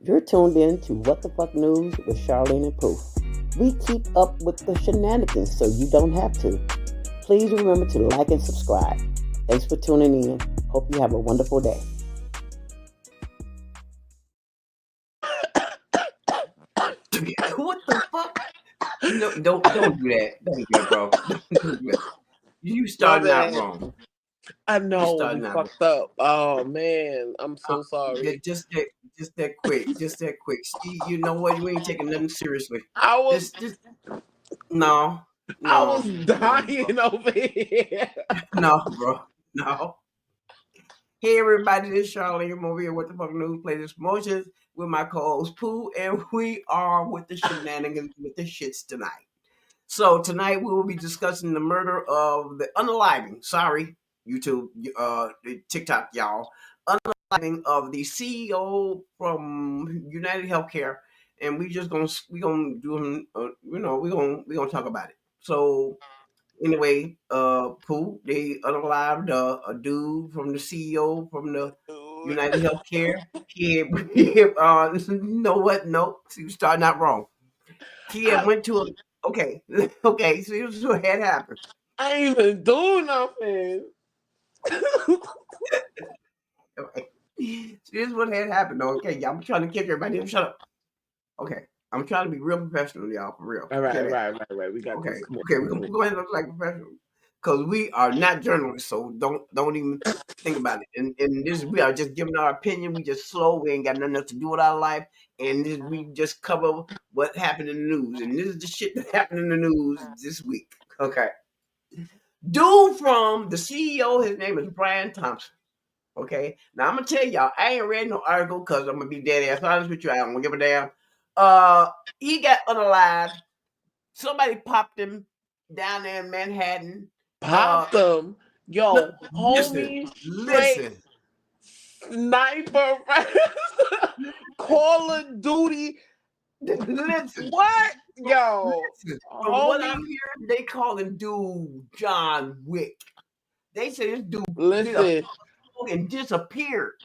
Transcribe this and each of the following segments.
You're tuned in to What the Fuck News with Charlene and Pooh. We keep up with the shenanigans so you don't have to. Please remember to like and subscribe. Thanks for tuning in. Hope you have a wonderful day. What the fuck? No, don't do that. Don't do that, bro. Don't do that. You starting out wrong. I know we fucked up. Oh man, I'm so sorry. Just that quick. Just that quick. See, you know what? You ain't taking nothing seriously. I was no. I was dying over here. No, bro. No. Hey everybody, this is Charlene. I'm over here with the fuck news, play this promotions with my co-host Pooh, and we are with the shenanigans with the shits tonight. So tonight we will be discussing the murder of the unaliving. Sorry, YouTube, TikTok, y'all. Unaliving of the CEO from UnitedHealthcare, and we gonna do we gonna talk about it. So anyway, Pooh, they unalived a dude from the CEO from the UnitedHealthcare. He you know what? Nope, he was starting out wrong. He had went to a okay. So here's what had happened. I ain't even do nothing. So here's what had happened. Though. Okay, y'all, I'm trying to catch everybody. Shut up. Okay, I'm trying to be real professional, y'all, for real. All right. We got okay. this. Okay, we're gonna go ahead and look like professional because we are not journalists, so don't even think about it. And this we are just giving our opinion. We just slow. We ain't got nothing else to do with our life, and we just cover what happened in the news. And this is the shit that happened in the news this week. Okay, dude from the CEO, his name is Brian Thompson. Okay, now I'm gonna tell y'all, I ain't read no article because I'm gonna be dead ass honest with you. I don't give a damn. He got unalived. Somebody popped him down there in Manhattan. Popped them. Yo, homie, listen. Sniper, Call of Duty. Listen. What? Yo. Listen. From what I'm hearing, they call him dude John Wick. They say this dude did and disappeared.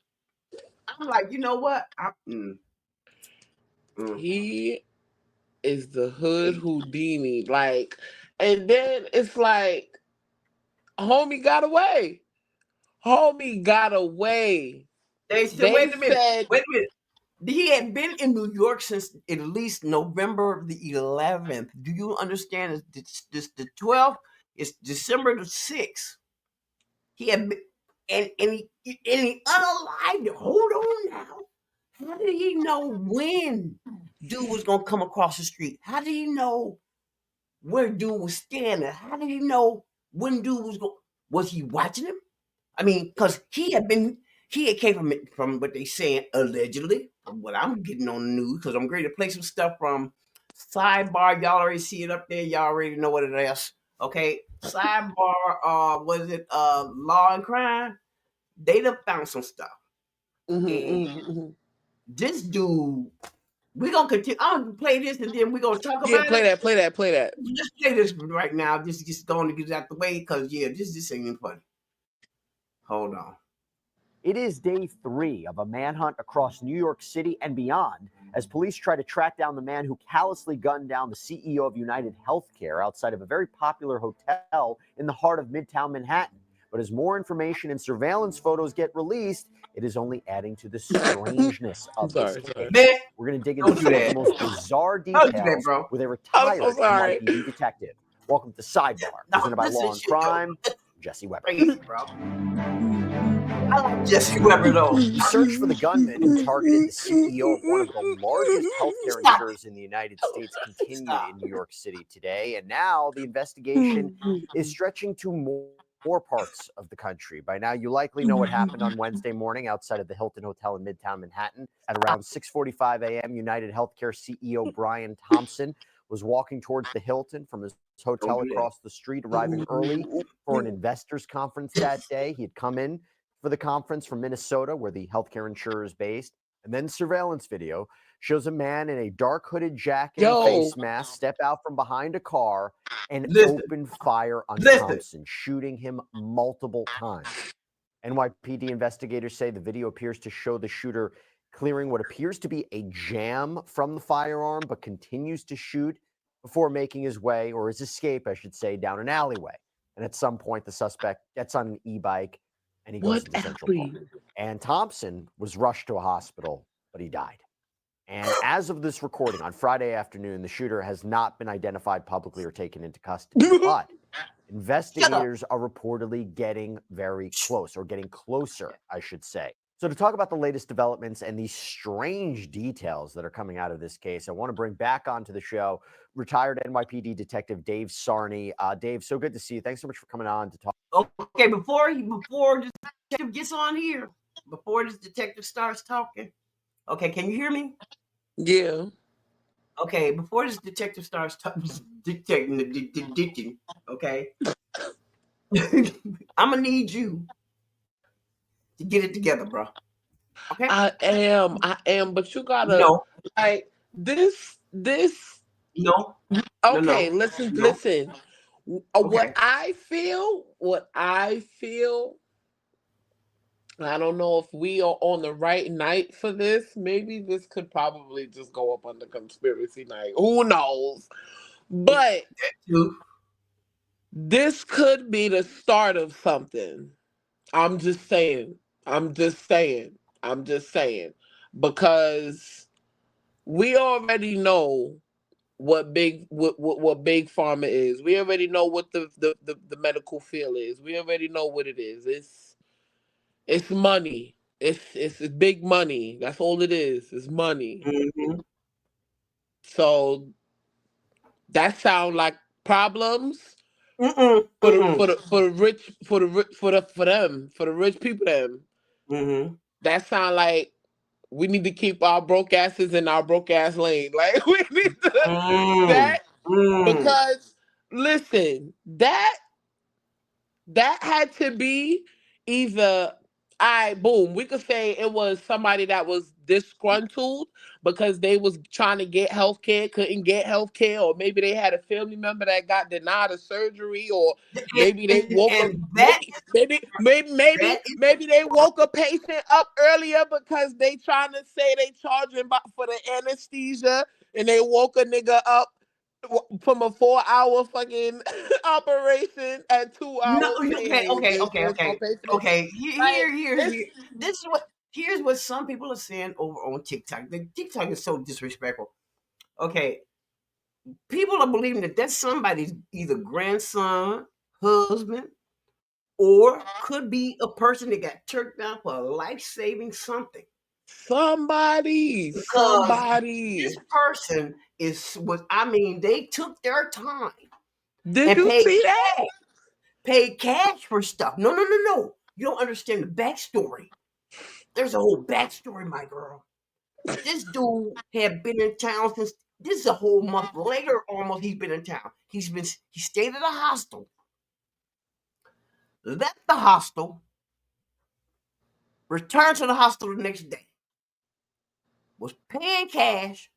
I'm like, you know what? He is the hood Houdini. Like, and then it's like, homie got away. They said, wait a minute. He had been in New York since at least November the 11th. Do you understand? This the 12th. It's December the 6th. He had been, and he unalived. Hold on now. How did he know when dude was gonna come across the street? How did he know where dude was standing? How did he know when dude was going? Was he watching him? I mean, because he had came from what they saying allegedly, from what I'm getting on the news, because I'm going to play some stuff from Sidebar. Y'all already see it up there. Y'all already know what it is. Okay. Sidebar, was it Law and Crime? They done found some stuff. This dude, we're gonna continue. I'm gonna play this and then we're gonna talk about it. Play that. Let's play this right now. Just going to get it out the way because this ain't even funny. Hold on. It is day 3 of a manhunt across New York City and beyond as police try to track down the man who callously gunned down the CEO of UnitedHealthcare outside of a very popular hotel in the heart of Midtown Manhattan. But as more information and surveillance photos get released, it is only adding to the strangeness of this case. We're going to dig into some of the most bizarre details with a retired NYPD detective. Welcome to Sidebar, presented by Law and Crime, Jesse Weber. Crazy, bro. I like Jesse Weber, though. The search for the gunman who targeted the CEO of one of the largest healthcare insurers in the United States continued in New York City today. And now the investigation is stretching to more parts of the country. By now, you likely know what happened on Wednesday morning outside of the Hilton Hotel in Midtown Manhattan. At around 6:45 a.m., UnitedHealthcare CEO Brian Thompson was walking towards the Hilton from his hotel across the street, arriving early for an investors conference that day. He had come in for the conference from Minnesota, where the healthcare insurer is based. And then surveillance video shows a man in a dark hooded jacket and face mask step out from behind a car and open fire on Thompson, shooting him multiple times. NYPD investigators say the video appears to show the shooter clearing what appears to be a jam from the firearm, but continues to shoot before making his way, or his escape, I should say, down an alleyway. And at some point, the suspect gets on an e-bike and he goes to the Central Park. And Thompson was rushed to a hospital, but he died. And as of this recording on Friday afternoon, the shooter has not been identified publicly or taken into custody. But investigators are reportedly getting very close, or getting closer, I should say. So to talk about the latest developments and these strange details that are coming out of this case, I want to bring back onto the show retired NYPD Detective Dave Sarney. Dave, so good to see you. Thanks so much for coming on to talk. Okay, before this detective gets on here, before this detective starts talking, okay, can you hear me? Yeah. Okay, before this detective starts dictating, okay, I'm gonna need you to get it together, bro. Okay. I am, but you gotta like this. No. Okay, No. listen. Okay. What I feel. I don't know if we are on the right night for this. Maybe this could probably just go up under conspiracy night. Who knows? But this could be the start of something. I'm just saying. Because we already know what big pharma is. We already know what the medical field is. We already know what it is. It's money. It's big money. That's all it is. It's money. Mm-hmm. So that sound like problems Mm-mm. for the rich for the rich people them. Mm-hmm. That sound like we need to keep our broke asses in our broke ass lane. Like we need to that because listen, that had to be either boom, we could say it was somebody that was disgruntled because they was trying to get healthcare, couldn't get healthcare, or maybe they had a family member that got denied a surgery, or maybe they woke up maybe they woke a patient up earlier because they trying to say they charging for the anesthesia, and they woke a nigga up from a 4-hour fucking operation at 2 hours. Okay. Here's what some people are saying over on TikTok. The TikTok is so disrespectful. Okay, people are believing that that's somebody's either grandson, husband, or could be a person that got turned down for a life-saving something. Somebody. This person they took their time. Did you see that? Paid cash for stuff. No. You don't understand the backstory. There's a whole backstory, my girl. This dude had been in town since this is a whole month later, almost he's been in town. He stayed at a hostel. Left the hostel, returned to the hostel the next day. Was paying cash.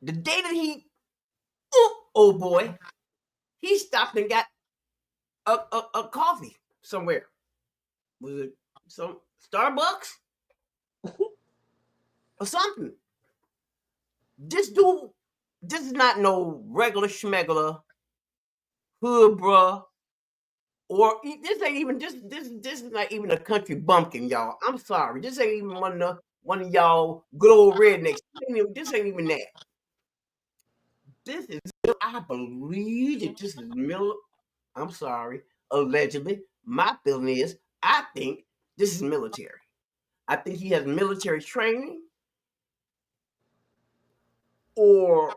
The day that oh boy, he stopped and got a coffee somewhere. Was it some Starbucks or something? This dude, this is not no regular schmegler, hood bruh, or this ain't even this is not even a country bumpkin, y'all. I'm sorry, this ain't even one of y'all good old rednecks. This ain't even that. This is, I believe that this is Miller. I'm sorry, allegedly. My feeling is, I think this is military. I think he has military training, or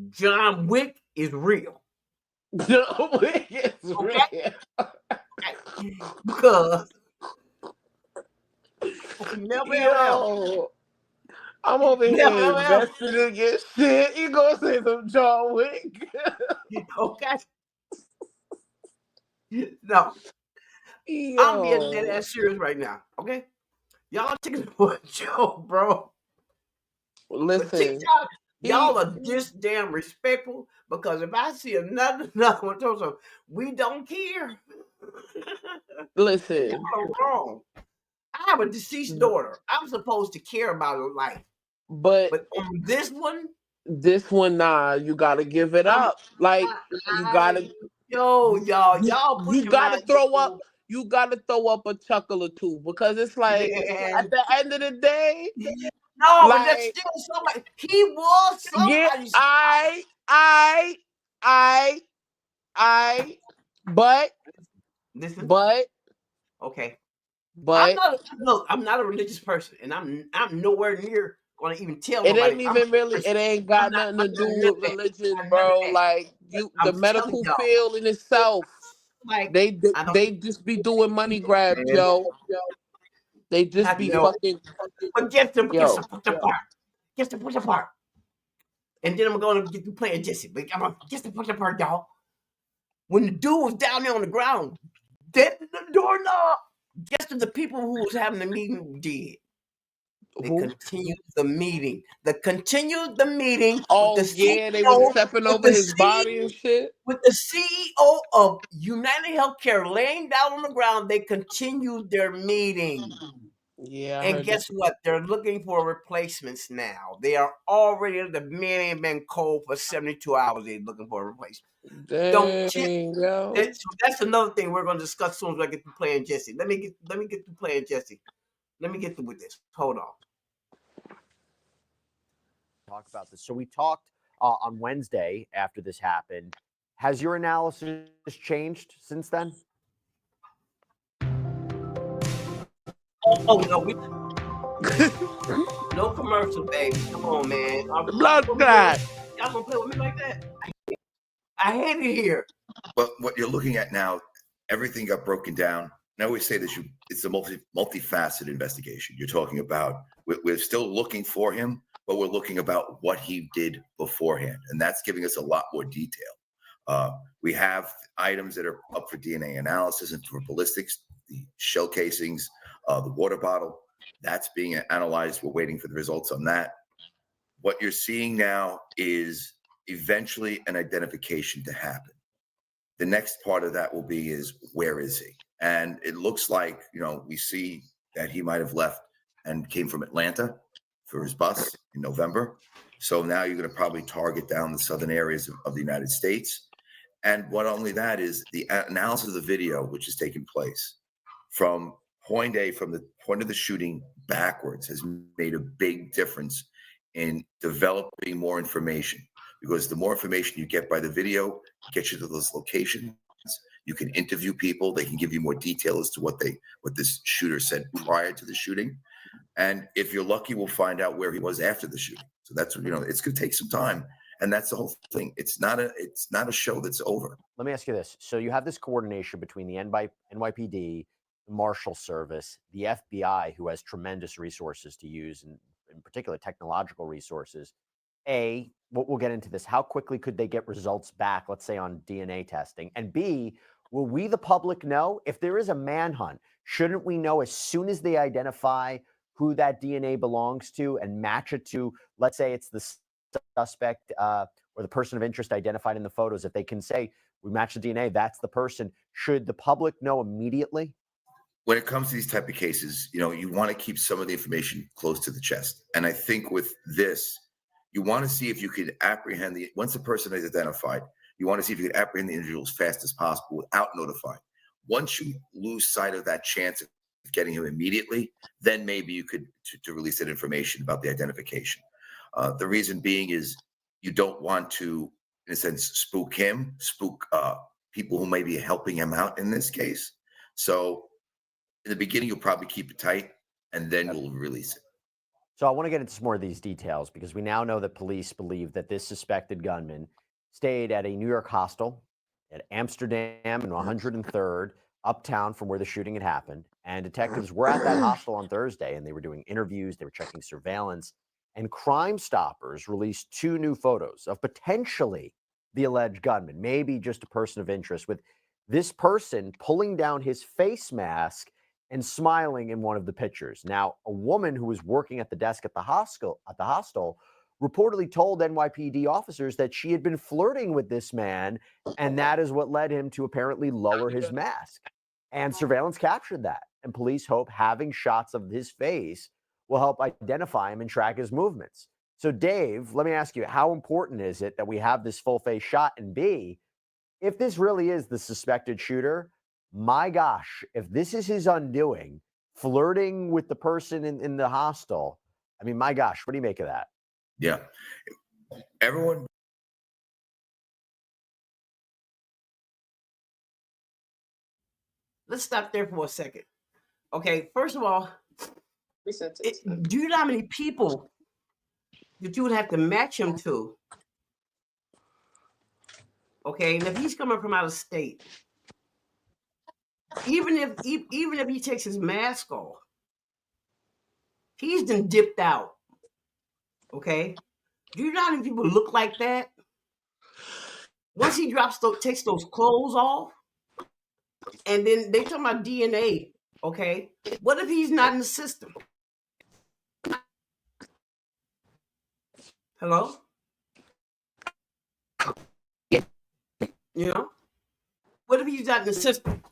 John Wick is real. John Wick is real. Because I'm over here investing in your shit. You gonna say some John Wick? Okay. No. I'm being dead ass serious right now. Okay. Y'all taking it for a joke, bro. Listen. TikTok, y'all are just damn respectful, because if I see another one, we don't care. Listen. Y'all are wrong. I have a deceased daughter. I'm supposed to care about her life. But on this one, nah, you gotta give it up. Like you gotta, y'all put you your gotta mind. throw up. You gotta throw up a chuckle or two because it's like at the end of the day, no, but that's like still somebody. He was yeah, somebody's. but Listen. but Okay. but I'm not a religious person, and I'm nowhere near going to even tell it nobody. ain't even really. It ain't got nothing to do with religion, bro. Like the I'm telling medical y'all, field in itself, like I don't they just be doing money grabs, yo. They just be fucking. But guess the Yo. part. Guess the part. And then I'm going to get to playing Jesse. But I'm going to guess the part, y'all. When the dude was down there on the ground, dead in the doorknob, guess what the people who was having the meeting did? They continued the meeting. They continued the meeting with the Yeah, they was CEO, stepping over his body and shit. with the CEO of UnitedHealthcare laying down on the ground. They continued their meeting. Yeah, I and heard guess what? They're looking for replacements now. They are already, the man ain't been cold for 72 hours. They're looking for a replacement. Dang, yo. That's another thing we're going to discuss as soon as I get to playing Jesse. Let me get to playing Jesse. Let me get through with this. Hold on. Talk about this. So we talked on Wednesday after this happened. Has your analysis changed since then? Oh no, no commercial, baby. Come on, man. Blood clot. Y'all gonna play with me like that? I hate it here. But what you're looking at now, everything got broken down. And I always say this: it's a multifaceted investigation. You're talking about we're still looking for him, but we're looking about what he did beforehand, and that's giving us a lot more detail. We have items that are up for DNA analysis and for ballistics, the shell casings, the water bottle. That's being analyzed. We're waiting for the results on that. What you're seeing now is eventually an identification to happen. The next part of that will be is where is he? And it looks like, we see that he might have left and came from Atlanta for his bus in November. So now you're going to probably target down the southern areas of the United States. And what only that is the analysis of the video, which is taking place from from the point of the shooting backwards, has made a big difference in developing more information. Because the more information you get by the video, gets you to those locations. You can interview people. They can give you more detail as to what this shooter said prior to the shooting. And if you're lucky, we'll find out where he was after the shooting. So that's what, it's going to take some time. And that's the whole thing. It's not a show that's over. Let me ask you this. So you have this coordination between the NYPD, the Marshal Service, the FBI, who has tremendous resources to use, and in particular technological resources. We'll get into this. How quickly could they get results back, let's say on DNA testing? And B, will we, the public, know if there is a manhunt? Shouldn't we know as soon as they identify who that DNA belongs to and match it to, let's say it's the suspect or the person of interest identified in the photos? If they can say, we match the DNA, that's the person. Should the public know immediately? When it comes to these type of cases, you want to keep some of the information close to the chest. And I think with this, you want to see if you could apprehend once the person is identified, you want to see if you could apprehend the individual as fast as possible without notifying. Once you lose sight of that chance of getting him immediately, then maybe you could to release that information about the identification. The reason being is you don't want to, in a sense, spook people who may be helping him out in this case. So in the beginning, you'll probably keep it tight, and then you'll release it. So I want to get into some more of these details because we now know that police believe that this suspected gunman stayed at a New York hostel at Amsterdam and 103rd, uptown from where the shooting had happened. And detectives were at that hostel on Thursday, and they were doing interviews, they were checking surveillance, and Crime Stoppers released 2 new photos of potentially the alleged gunman, maybe just a person of interest, with this person pulling down his face mask and smiling in one of the pictures. Now, a woman who was working at the desk at the hostel reportedly told NYPD officers that she had been flirting with this man, and that is what led him to apparently lower his mask. And surveillance captured that. and police hope having shots of his face will help identify him and track his movements. So, Dave, let me ask you, how important is it that we have this full face shot? And B, if this really is the suspected shooter, my gosh, if this is his undoing, flirting with the person in the hostel, I mean, my gosh, what do you make of that? Yeah. Everyone. Let's stop there for a second. Okay, first of all, do you know how many people that you would have to match him to? Okay, and if he's coming from out of state, even if he takes his mask off, he's done dipped out. Okay, do you know how many people look like that? Once he takes those clothes off, and then they talking about DNA. Okay, what if he's not in the system? Hello? You know? What if he's not in the system?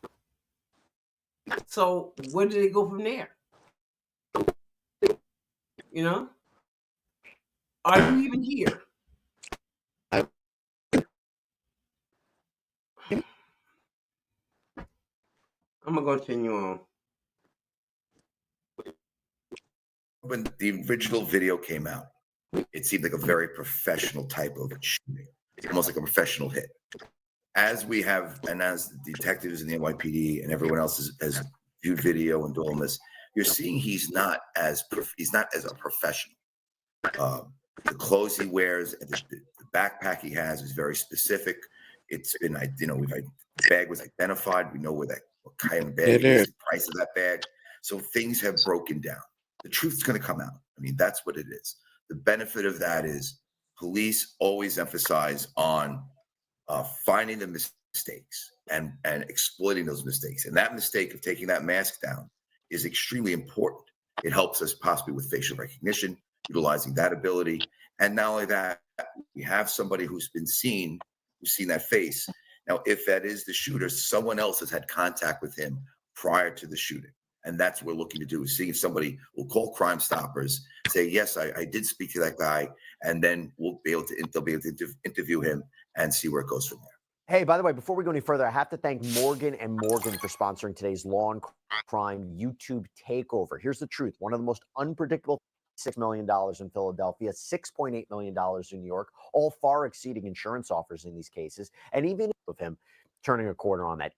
So where do they go from there? You know? Are you even here? I'm going to continue on. When the original video came out, it seemed like a very professional type of shooting, almost like a professional hit. As we have, and as the detectives in the NYPD and everyone else has viewed video and all this, you're seeing he's not as a professional. The clothes he wears, and the backpack he has is very specific. It's been, the bag was identified. We know what kind of bag it is, the price of that bag. So things have broken down. The truth's going to come out. I mean, that's what it is. The benefit of that is police always emphasize on finding the mistakes and exploiting those mistakes. And that mistake of taking that mask down is extremely important. It helps us possibly with facial recognition, utilizing that ability. And not only that, we have somebody who's seen that face. Now, if that is the shooter, someone else has had contact with him prior to the shooting. And that's what we're looking to do, is seeing if somebody will call Crime Stoppers, say, yes, I did speak to that guy, and then they'll be able to interview him and see where it goes from there. Hey, by the way, before we go any further, I have to thank Morgan & Morgan for sponsoring today's Law and Crime YouTube takeover. Here's the truth. One of the most unpredictable $6 million in Philadelphia, $6.8 million in New York, all far exceeding insurance offers in these cases, and even of him turning a corner on that.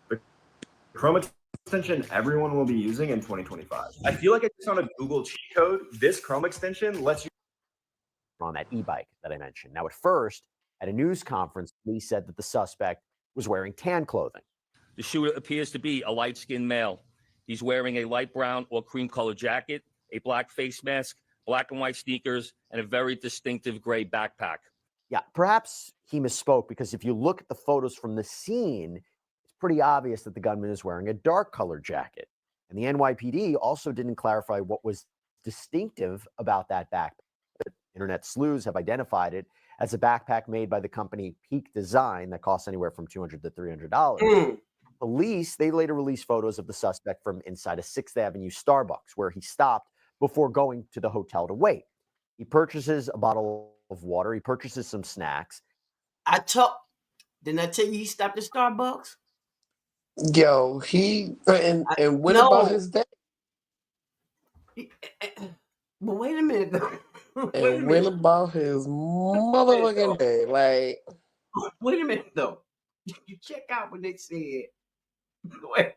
The Chrome extension everyone will be using in 2025. I feel like I just found a Google cheat code. This Chrome extension lets you on that e-bike that I mentioned. Now, at first, at a news conference, police said that the suspect was wearing tan clothing. The shooter appears to be a light-skinned male. He's wearing a light brown or cream-colored jacket, a black face mask, black and white sneakers, and a very distinctive gray backpack. Yeah, perhaps he misspoke, because if you look at the photos from the scene, it's pretty obvious that the gunman is wearing a dark-colored jacket. And the NYPD also didn't clarify what was distinctive about that backpack. Internet sleuths have identified it as a backpack made by the company Peak Design that costs anywhere from $200 to $300. Police, they later released photos of the suspect from inside a 6th Avenue Starbucks, where he stopped before going to the hotel to wait. He purchases a bottle of water. He purchases some snacks. Didn't I tell you he stopped at Starbucks? Yo, and went about his day. But wait a minute, though. Went about his motherfucking day. Like, wait a minute, though. You check out what they said. Wait.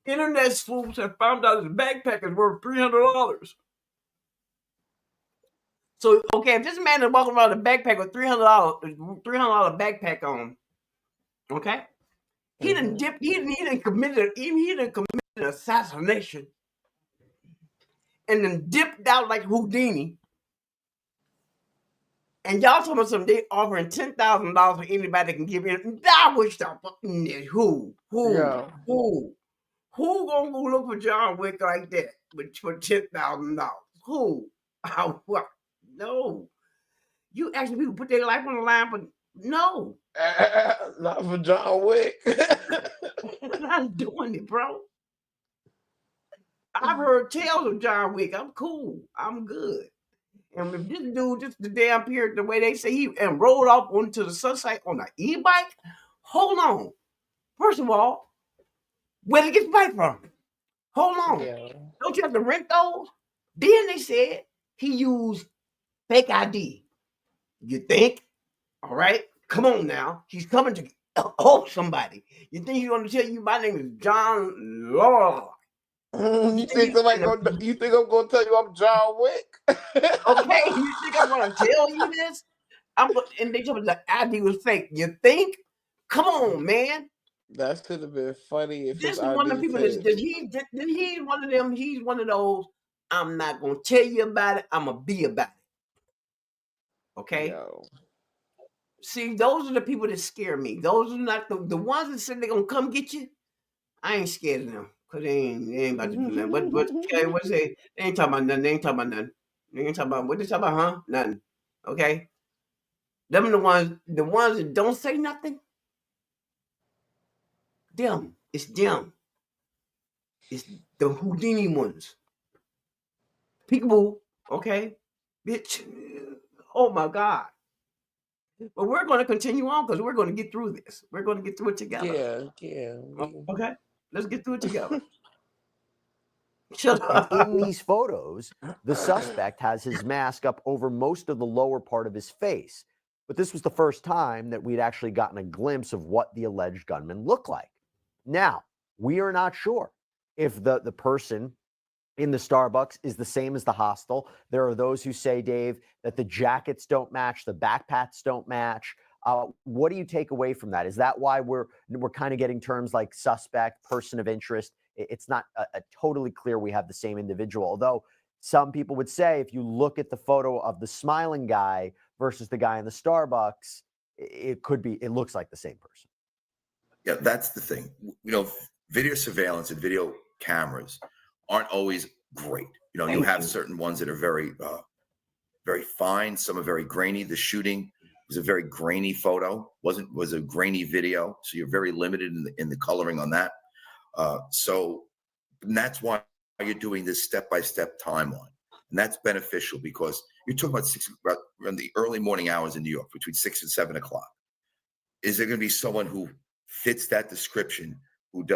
Internet sleuths have found out his backpack is worth $300. So, okay, if this man is walking around a backpack with $300 backpack on, okay, he done dipped. He done committed an assassination, and then dipped out like Houdini. And y'all talking about something, they offering $10,000 for anybody that can give in. I wish I fucking knew who gonna go look for John Wick like that for $10,000? Who? What? No. You actually people put their life on the line No. Not for John Wick. I'm not doing it, bro. I've heard tales of John Wick. I'm cool. I'm good. And if this dude just the damn period, the way they say he and rolled off onto the sunset on an e-bike, hold on. First of all, where did he get the bike from? Hold on. Yeah. Don't you have to rent those? Then they said he used fake ID. You think? All right. Come on now. He's coming to somebody. You think he's going to tell you my name is John Law? You think I'm gonna tell you I'm John Wick? Okay, you think I'm gonna tell you this? And they told me the ID was fake. You think? Come on, man. That should have been funny if This his is one of the people that he's one of them. He's one of those. I'm not gonna tell you about it. I'm gonna be about it. Okay. Yo. See, those are the people that scare me. Those are not the ones that said they're gonna come get you. I ain't scared of them. Cause they ain't about to do nothing. What's they ain't talking about nothing. They ain't talking about nothing. They ain't talking about what they talking about, huh? Nothing. Okay. Them are the ones that don't say nothing. Them. It's them. It's the Houdini ones. Peekaboo. Okay. Bitch. Oh my God. But we're going to continue on because we're going to get through this. We're going to get through it together. Yeah. Okay. Let's get through it together. Shut And up. in these photos, the suspect has his mask up over most of the lower part of his face. But this was the first time that we'd actually gotten a glimpse of what the alleged gunman looked like. Now, we are not sure if the person in the Starbucks is the same as the hostel. There are those who say, Dave, that the jackets don't match, the backpacks don't match. What do you take away from that? Is that why we're kind of getting terms like suspect, person of interest? It's not a totally clear we have the same individual. Although some people would say if you look at the photo of the smiling guy versus the guy in the Starbucks, it looks like the same person. Yeah, that's the thing. Video surveillance and video cameras aren't always great. You have certain ones that are very, very fine. Some are very grainy. The shooting was a very grainy photo. Was a grainy video. So you're very limited in the coloring on that. And that's why you're doing this step-by-step timeline. And that's beneficial because you're talking about in the early morning hours in New York, between 6 and 7 o'clock. Is there going to be someone who fits that description, who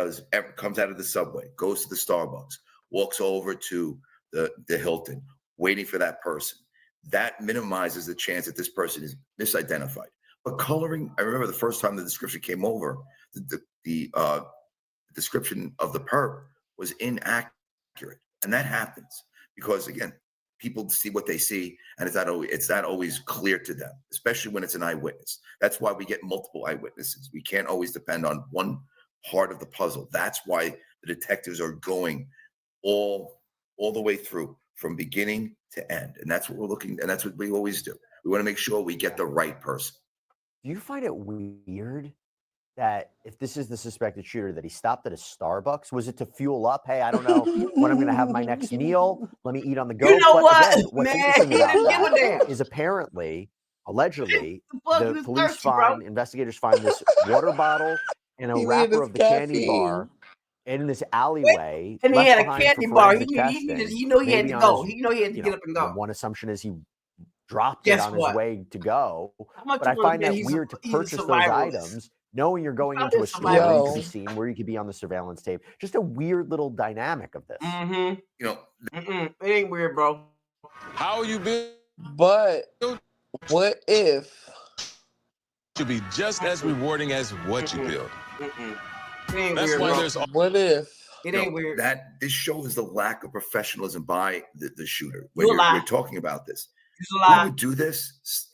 comes out of the subway, goes to the Starbucks, walks over to the Hilton, waiting for that person? That minimizes the chance that this person is misidentified. But coloring, I remember the first time the description came over, the description of the perp was inaccurate. And that happens because, again, people see what they see, and it's not always clear to them, especially when it's an eyewitness. That's why we get multiple eyewitnesses. We can't always depend on one part of the puzzle. That's why the detectives are going all the way through from beginning to end. And that's what we're looking, and that's what we always do. We want to make sure we get the right person. Do you find it weird that if this is the suspected shooter, that he stopped at a Starbucks? Was it to fuel up? Hey, I don't know when I'm going to have my next meal. Let me eat on the go. You know what, again, what's man? interesting He didn't give about a that damn. is allegedly, the police thirsty, investigators find this water bottle and a wrapper of the candy bar in this alleyway. And he had a candy bar. He knew he had to go. He knew he had to get up and go. One assumption is he dropped it on his way to go. But I find that weird to purchase those items, knowing you're going into a store where you could be seen, where you could be on the surveillance tape. Just a weird little dynamic of this. It ain't weird, bro. How you build? But what if should be just as rewarding as what you build. That's weird, why bro. there's. What if? It ain't weird. This shows the lack of professionalism by the shooter. When you're talking about this, you would do this.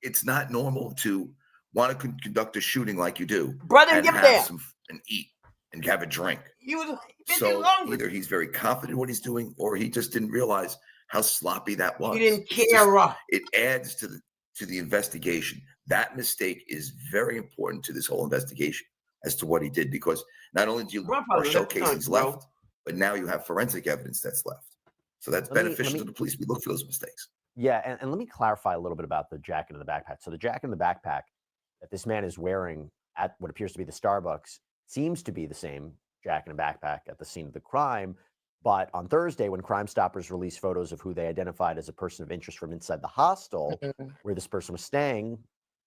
It's not normal to want to conduct a shooting like you do, brother. And give have and eat and have a drink. So either he's very confident in what he's doing, or he just didn't realize how sloppy that was. He didn't care. It adds to the investigation. That mistake is very important to this whole investigation as to what he did, because not only do you showcase he's left, but now you have forensic evidence that's left. So that's beneficial to the police. We look for those mistakes. Yeah, and let me clarify a little bit about the jacket and the backpack. So the jacket and the backpack that this man is wearing at what appears to be the Starbucks seems to be the same jacket and backpack at the scene of the crime. But on Thursday, when Crime Stoppers released photos of who they identified as a person of interest from inside the hostel where this person was staying,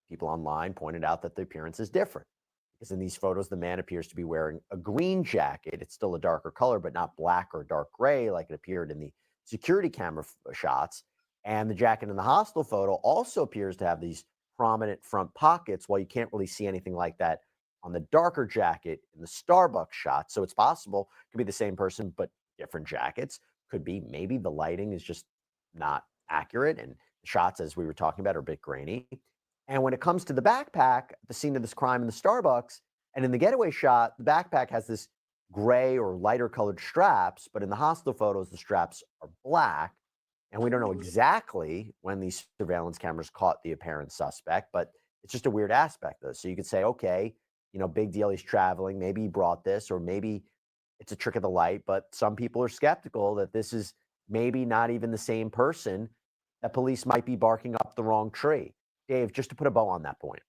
people online pointed out that the appearance is different. Because in these photos, the man appears to be wearing a green jacket. It's still a darker color, but not black or dark gray like it appeared in the security camera shots. And the jacket in the hostel photo also appears to have these prominent front pockets, while you can't really see anything like that on the darker jacket in the Starbucks shot. So it's possible it could be the same person, but different jackets. Could be maybe the lighting is just not accurate, and the shots, as we were talking about, are a bit grainy. And when it comes to the backpack, the scene of this crime in the Starbucks, and in the getaway shot, the backpack has this gray or lighter colored straps, but in the hostel photos, the straps are black. And we don't know exactly when these surveillance cameras caught the apparent suspect, but it's just a weird aspect of this. So you could say, okay, big deal, he's traveling. Maybe he brought this, or maybe it's a trick of the light. But some people are skeptical that this is maybe not even the same person, that police might be barking up the wrong tree. Dave, just to put a bow on that point.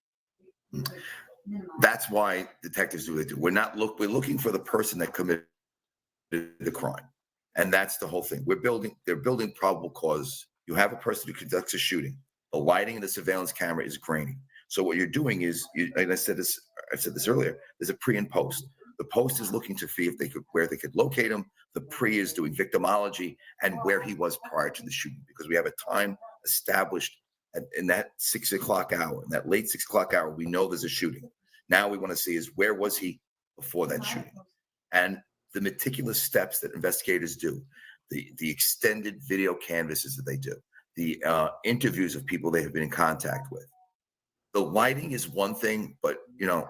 That's why detectives do what they do. We're looking for the person that committed the crime. And that's the whole thing. They're building probable cause. You have a person who conducts a shooting. The lighting in the surveillance camera is grainy. So what you're doing is, like I said this earlier, there's a pre and post. The post is looking to see where they could locate him. The pre is doing victimology and where he was prior to the shooting, because we have a time established in that 6 o'clock hour, in that late 6 o'clock hour. We know there's a shooting. Now we want to see is where was he before that shooting, and the meticulous steps that investigators do, the extended video canvases that they do, the interviews of people they have been in contact with. The lighting is one thing, but the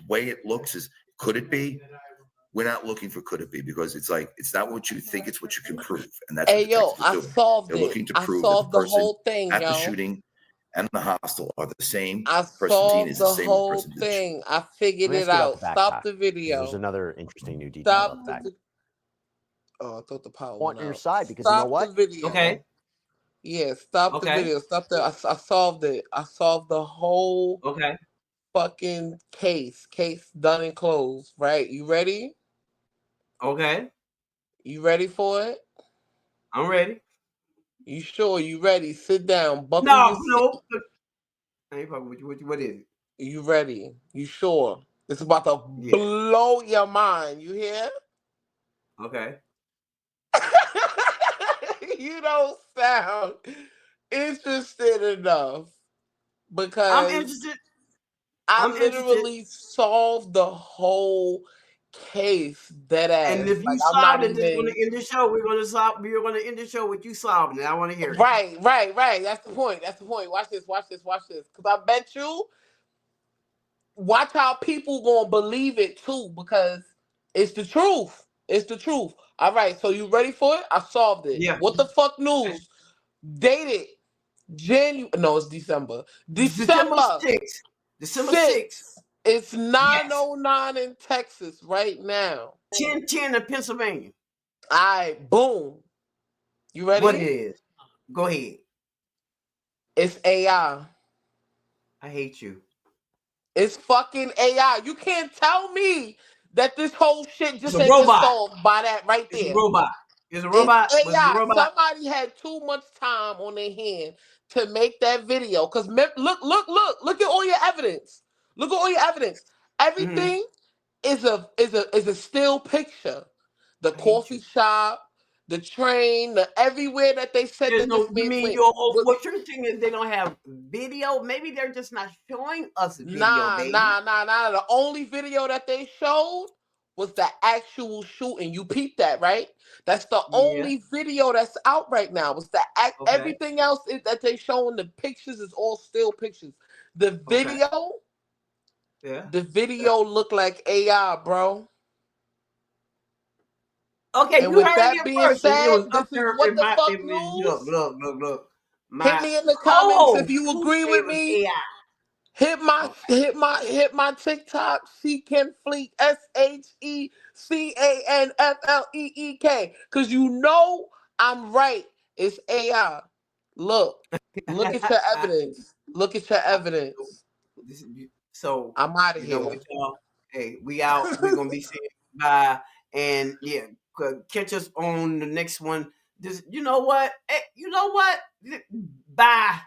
way it looks is, could it be? We're not looking for could it be, because it's like, it's not what you think, it's what you can prove. And that's what detectives are doing. Solved They're it. looking to I prove that solved the the person whole thing, at the yo. shooting and the hostel are the same. I Person seen solved is the the same whole person did the shooting. thing. I figured Let me it ask you about out. the backpack, Stop the 'cause video. there's another interesting new detail Stop about the backpack. the. Oh, I thought the power Want went on your out. side, because you know Stop what? the video. Okay. Yeah, stop the Okay. video. Stop the. I solved it. I solved the whole Okay. fucking case. Case done and closed. Right? You ready? Okay. You ready for it? I'm ready. You sure? You ready? Sit down. Buckle No, your seat. no. I ain't fucking with you. What is it? You ready? You sure? It's about to Yeah. blow your mind. You hear? Okay. You don't sound interested enough, because I'm interested. I I'm literally solved the whole case dead ass. And if you Like, I'm not solve it, it's going even. to end the show. We're going to end the show with you solving it. I want to hear it. Right. That's the point. Watch this. Because I bet you, watch how people gonna believe it too, because it's the truth. It's the truth. All right, so you ready for it? I solved it. Yeah. What the fuck news? Dated January. No, it's December. December 6th. December 6th. It's 9:09 in Texas right now. 10:10 in Pennsylvania. All right, boom. You ready? What it is? Go ahead. It's AI. I hate you. It's fucking AI. You can't tell me that this whole shit just It's a ain't been robot. solved by that right there. It's a robot. It's a robot. It's But it's a AI. robot. Somebody had too much time on their hand to make that video. Cause look at all your evidence. Look at all your evidence. Everything is a still picture. The coffee shop, the train, the everywhere that they said There's that no. this man went. What you're saying is they don't have video. Maybe they're just not showing us video. Nah. Baby. The only video that they showed was the actual shooting. You peeped that, right? That's the only video that's out right now. Was the everything else that they showing, the pictures is all still pictures. The video, the video looked like AI, bro. Okay, and you with heard that it being first. said, It was this up is there what in the my. fuck news. Look. Hit me in the comments if you agree with favorite me. AI. Hit my TikTok, Shecan Fleek, SHECANFLEEK. Cause you know I'm right. It's AI. Look at your evidence. Look at your evidence. So I'm out of you know here. what, y'all? Hey, we out. We're gonna be saying bye, and yeah, catch us on the next one. Just you know what? Hey, you know what? Bye.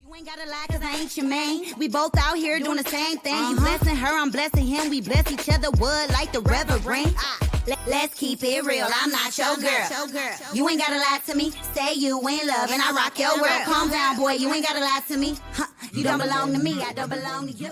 You ain't gotta lie, cause I ain't your man. We both out here doing the same thing. You blessing her, I'm blessing him. We bless each other, wood like the reverend. Let's keep it real, I'm not your girl. You ain't gotta lie to me. Say you in love and I rock your world. Calm down, boy, you ain't gotta lie to me. You don't belong to me, I don't belong to you.